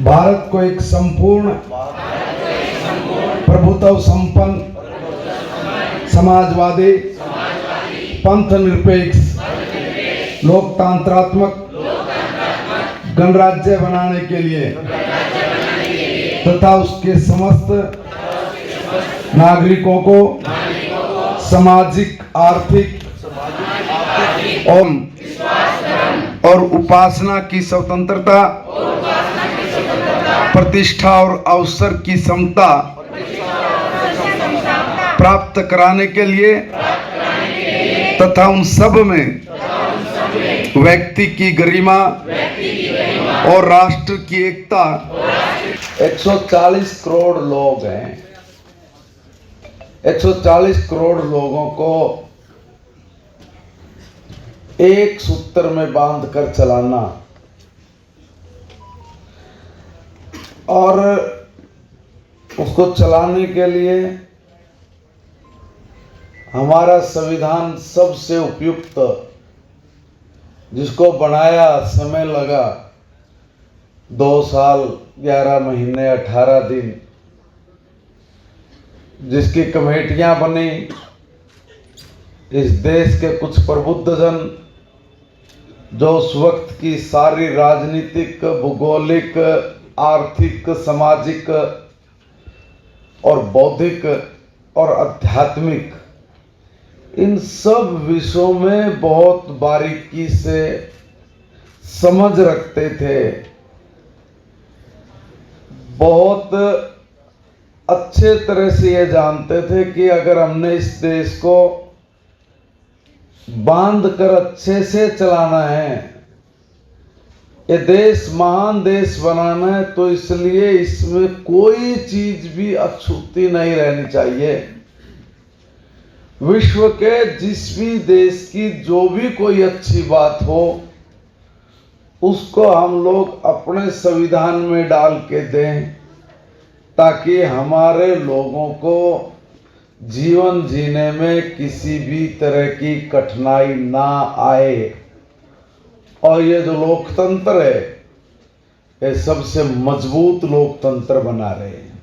भारत को एक संपूर्ण प्रभुत्व संपन्न समाजवादी पंथ निरपेक्ष लोकतंत्रात्मक गणराज्य बनाने के लिए तथा उसके समस्त नागरिकों को सामाजिक आर्थिक और उपासना की स्वतंत्रता प्रतिष्ठा और अवसर की समता प्राप्त कराने के लिए तथा उन सब में व्यक्ति की गरिमा और राष्ट्र की एकता 140 करोड़ लोग हैं। 140 करोड़ लोगों को एक सूत्र में बांध कर चलाना और उसको चलाने के लिए हमारा संविधान सबसे उपयुक्त, जिसको बनाया समय लगा 2 साल 11 महीने 18 दिन, जिसकी कमेटियां बनी, इस देश के कुछ प्रबुद्ध जन जो उस वक्त की सारी राजनीतिक, भूगोलिक, आर्थिक, सामाजिक और बौद्धिक और आध्यात्मिक इन सब विषयों में बहुत बारीकी से समझ रखते थे, बहुत अच्छे तरह से ये जानते थे कि अगर हमने इस देश को बांध कर अच्छे से चलाना है, ये देश महान देश बनाना है, तो इसलिए इसमें कोई चीज भी अछूती नहीं रहनी चाहिए। विश्व के जिस भी देश की जो भी कोई अच्छी बात हो उसको हम लोग अपने संविधान में डाल के दें, ताकि हमारे लोगों को जीवन जीने में किसी भी तरह की कठिनाई ना आए। और ये जो लोकतंत्र है, ये सबसे मजबूत लोकतंत्र बना रहे हैं।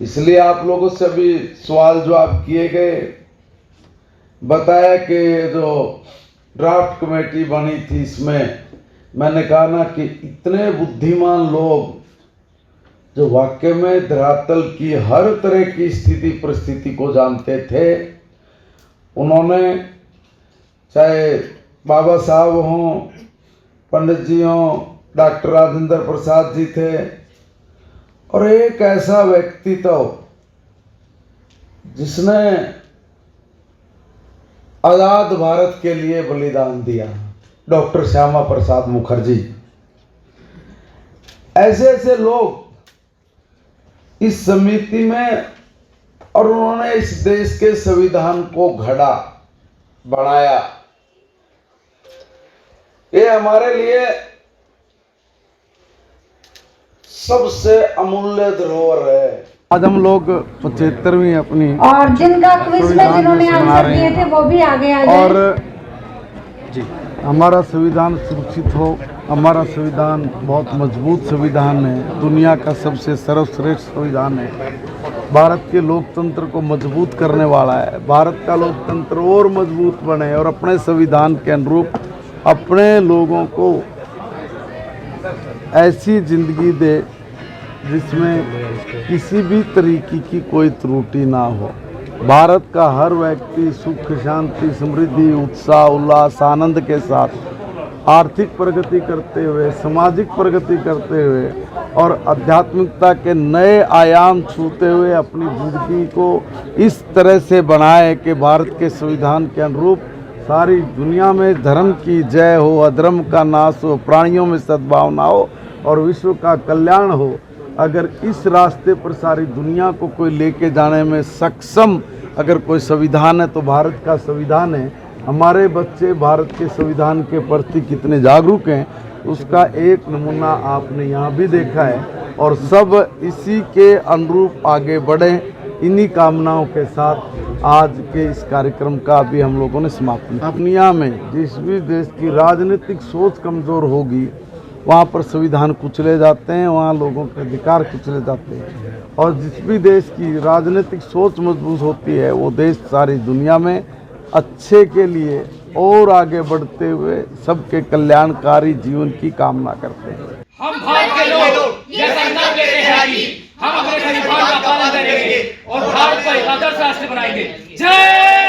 इसलिए आप लोगों से अभी सवाल जवाब किए गए, बताया कि जो ड्राफ्ट कमेटी बनी थी, इसमें मैंने कहा ना कि इतने बुद्धिमान लोग जो वाकई में धरातल की हर तरह की स्थिति परिस्थिति को जानते थे, उन्होंने चाहे बाबा साहब हों, पंडित जी हों, डॉक्टर राजेंद्र प्रसाद जी थे, और एक ऐसा व्यक्तित्व जिसने आजाद भारत के लिए बलिदान दिया, डॉक्टर श्यामा प्रसाद मुखर्जी। ऐसे ऐसे लोग इस समिति में, और उन्होंने इस देश के संविधान को घड़ा, बनाया। ये हमारे लिए सबसे अमूल्य धरोहर है। आज हम लोग 75वीं अपनी और जिनका क्विज में जिन्होंने आंसर दिए थे वो भी आगे आ जाए। और जी, हमारा संविधान सुरक्षित हो। हमारा संविधान बहुत मजबूत संविधान है, दुनिया का सबसे सर्वश्रेष्ठ संविधान है, भारत के लोकतंत्र को मजबूत करने वाला है। भारत का लोकतंत्र और मजबूत बने और अपने संविधान के अनुरूप अपने लोगों को ऐसी जिंदगी दे जिसमें किसी भी तरीके की कोई त्रुटि ना हो। भारत का हर व्यक्ति सुख, शांति, समृद्धि, उत्साह, उल्लास, आनंद के साथ आर्थिक प्रगति करते हुए, सामाजिक प्रगति करते हुए और आध्यात्मिकता के नए आयाम छूते हुए अपनी जिंदगी को इस तरह से बनाए कि भारत के संविधान के अनुरूप सारी दुनिया में धर्म की जय हो, अधर्म का नाश हो, प्राणियों में सद्भावना हो और विश्व का कल्याण हो। अगर इस रास्ते पर सारी दुनिया को कोई लेके जाने में सक्षम अगर कोई संविधान है तो भारत का संविधान है। हमारे बच्चे भारत के संविधान के प्रति कितने जागरूक हैं उसका एक नमूना आपने यहाँ भी देखा है, और सब इसी के अनुरूप आगे बढ़ें। इन्हीं कामनाओं के साथ आज के इस कार्यक्रम का भी हम लोगों ने समापन किया। दुनिया में जिस भी देश की राजनीतिक सोच कमज़ोर होगी वहाँ पर संविधान कुचले जाते हैं, वहाँ लोगों के अधिकार कुचले जाते हैं। और जिस भी देश की राजनीतिक सोच मजबूत होती है वो देश सारी दुनिया में अच्छे के लिए और आगे बढ़ते हुए सबके कल्याणकारी जीवन की कामना करते हैं। हम भारत के लोग ये संकल्प लेते हैं कि हम अपने संविधान का पालन करेंगे और भारत को एक आदर्श राष्ट्र बनाएंगे। जय